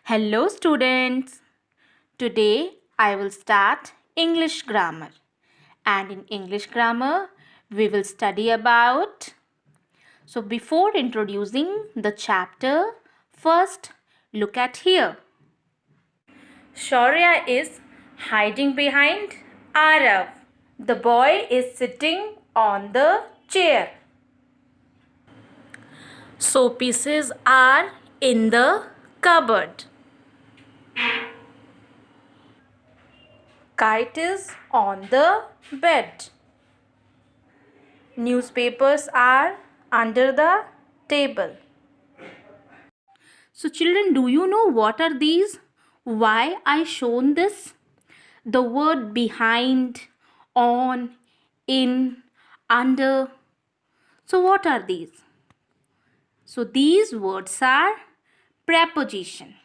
Hello students. Today I will start English grammar. And in English grammar we will study about. So before introducing the chapter, first look at here. Shaurya is hiding behind Arav. The boy is sitting on the chair. Showpieces are in the cupboard. Kite is on the bed. Newspapers are under the table. So children, do you know what are these? Why I shown this? The word behind, on, in, under. So what are these? So these words are preposition.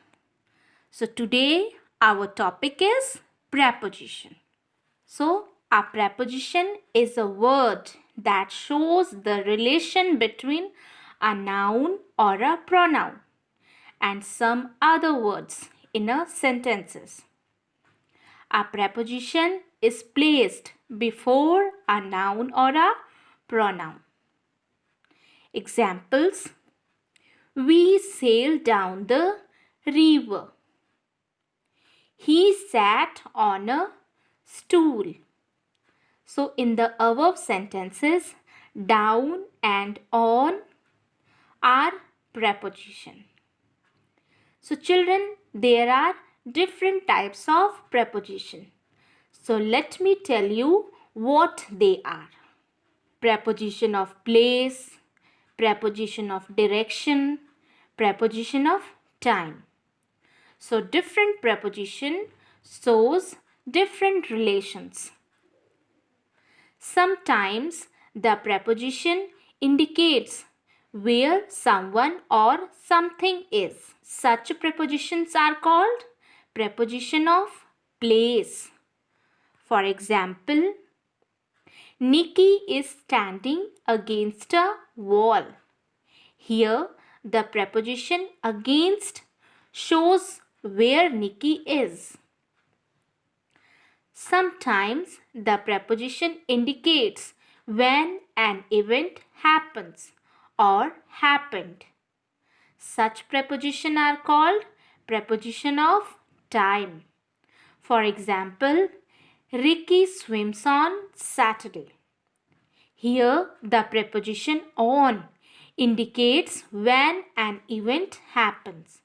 So today our topic is preposition. So a preposition is a word that shows the relation between a noun or a pronoun and some other words in a sentences. A preposition is placed before a noun or a pronoun. Examples: we sailed down the river. He sat on a stool. So in the above sentences, down and on are preposition. So children, there are different types of preposition. So let me tell you what they are. Preposition of place, preposition of direction, preposition of time. So different preposition shows different relations. Sometimes the preposition indicates where someone or something is. Such prepositions are called preposition of place. For example, Nikki is standing against a wall. Here, the preposition against shows where Nikki is. Sometimes the preposition indicates when an event happens or happened. Such prepositions are called preposition of time. For example, Ricky swims on Saturday. Here the preposition on indicates when an event happens.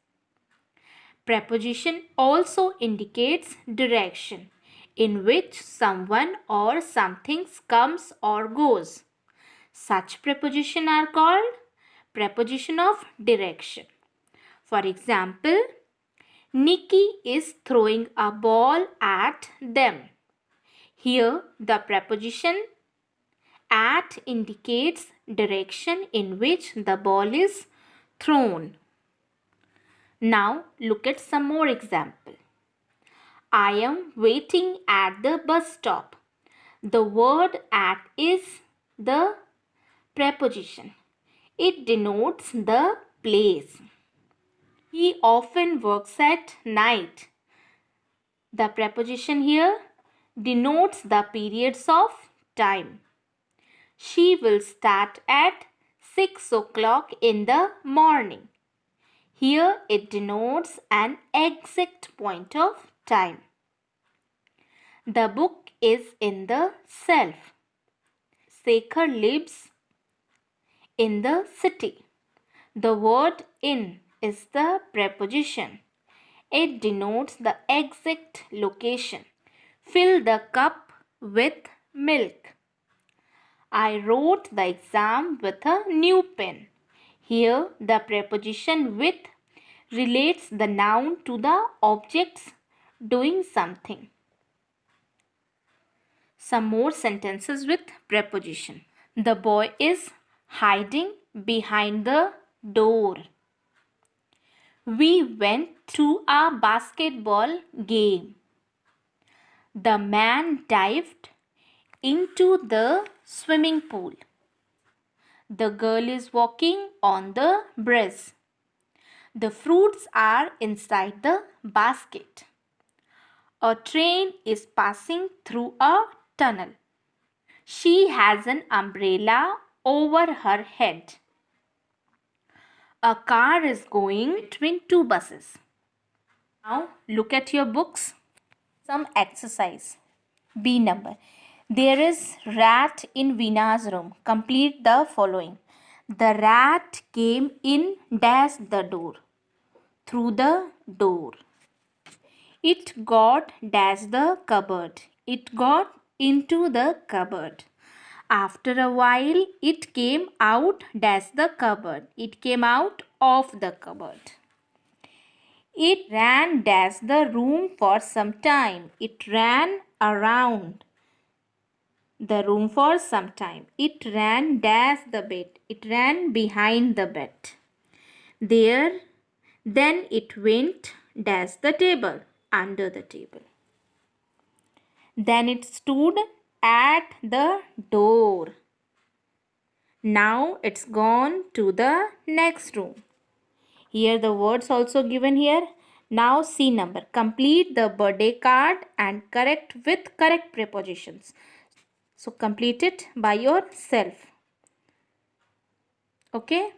Preposition also indicates direction in which someone or something comes or goes. Such prepositions are called preposition of direction. For example, Nikki is throwing a ball at them. Here the preposition at indicates direction in which the ball is thrown. Now look at some more example. I am waiting at the bus stop. The word at is the preposition. It denotes the place. He often works at night. The preposition here denotes the periods of time. She will start at 6 o'clock in the morning. Here it denotes an exact point of time. The book is in the shelf. Shekhar lives in the city. The word in is the preposition. It denotes the exact location. Fill the cup with milk. I wrote the exam with a new pen. Here the preposition with relates the noun to the objects doing something. Some more sentences with preposition. The boy is hiding behind the door. We went to a basketball game. The man dived into the swimming pool. The girl is walking on the bridge. The fruits are inside the basket. A train is passing through a tunnel. She has an umbrella over her head. A car is going between two buses. Now look at your books. Some exercise. B number. There is rat in Veena's room. Complete the following. The rat came in dash the door. Through the door. It got dash the cupboard. It got into the cupboard. After a while, it came out dash the cupboard. It came out of the cupboard. It ran dash the room for some time. It ran around the room for some time. It ran dash the bed. It ran behind the bed. Then it went dash the table, under the table. Then it stood at the door. Now it's gone to the next room. Here the words also given here. Now C number. Complete the birthday card and correct with correct prepositions. So complete it by yourself. Okay.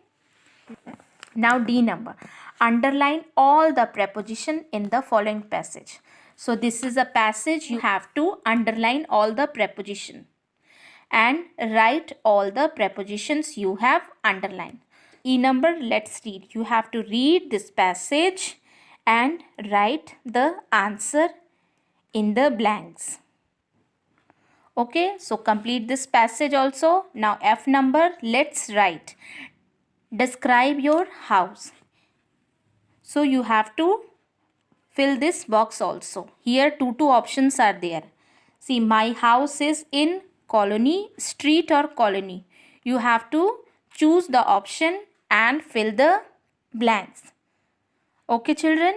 Now D number. Underline all the preposition in the following passage. So this is a passage, you have to underline all the preposition and write all the prepositions you have underlined. E number, let's read. You have to read this passage and write the answer in the blanks. Okay, so complete this passage also. Now F number, let's write. Describe your house. So you have to fill this box also. Here two options are there. See, my house is in colony, street or colony. You have to choose the option and fill the blanks. Okay children.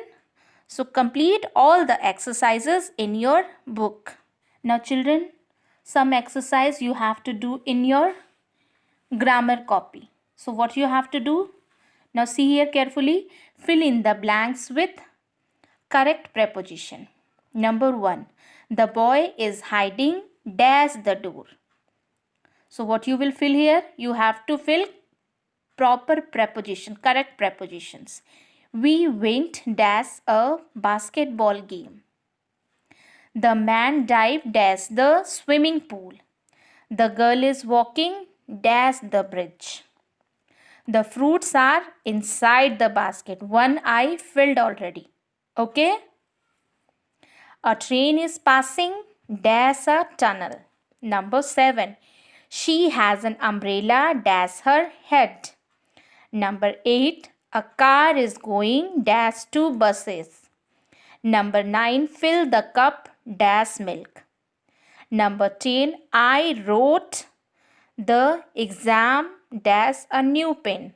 So complete all the exercises in your book. Now children, some exercise you have to do in your grammar copy. So what you have to do? Now see here carefully. Fill in the blanks with correct preposition. Number 1. The boy is hiding dash the door. So what you will fill here? You have to fill proper preposition, correct prepositions. We went dash a basketball game. The man dived dash the swimming pool. The girl is walking dash the bridge. The fruits are inside the basket. One I filled already. Okay? A train is passing dash a tunnel. Number 7. She has an umbrella dash her head. Number 8. A car is going dash 2 buses. Number 9. Fill the cup dash milk. Number 10. I wrote the exam dash a new pen.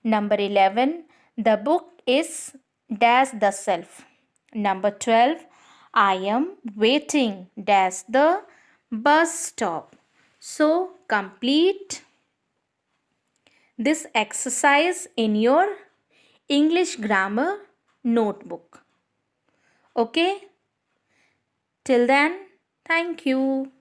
Number 11. The book is dash the shelf. Number 12. I am waiting dash the bus stop. So complete this exercise in your English grammar notebook. Okay? Till then, thank you.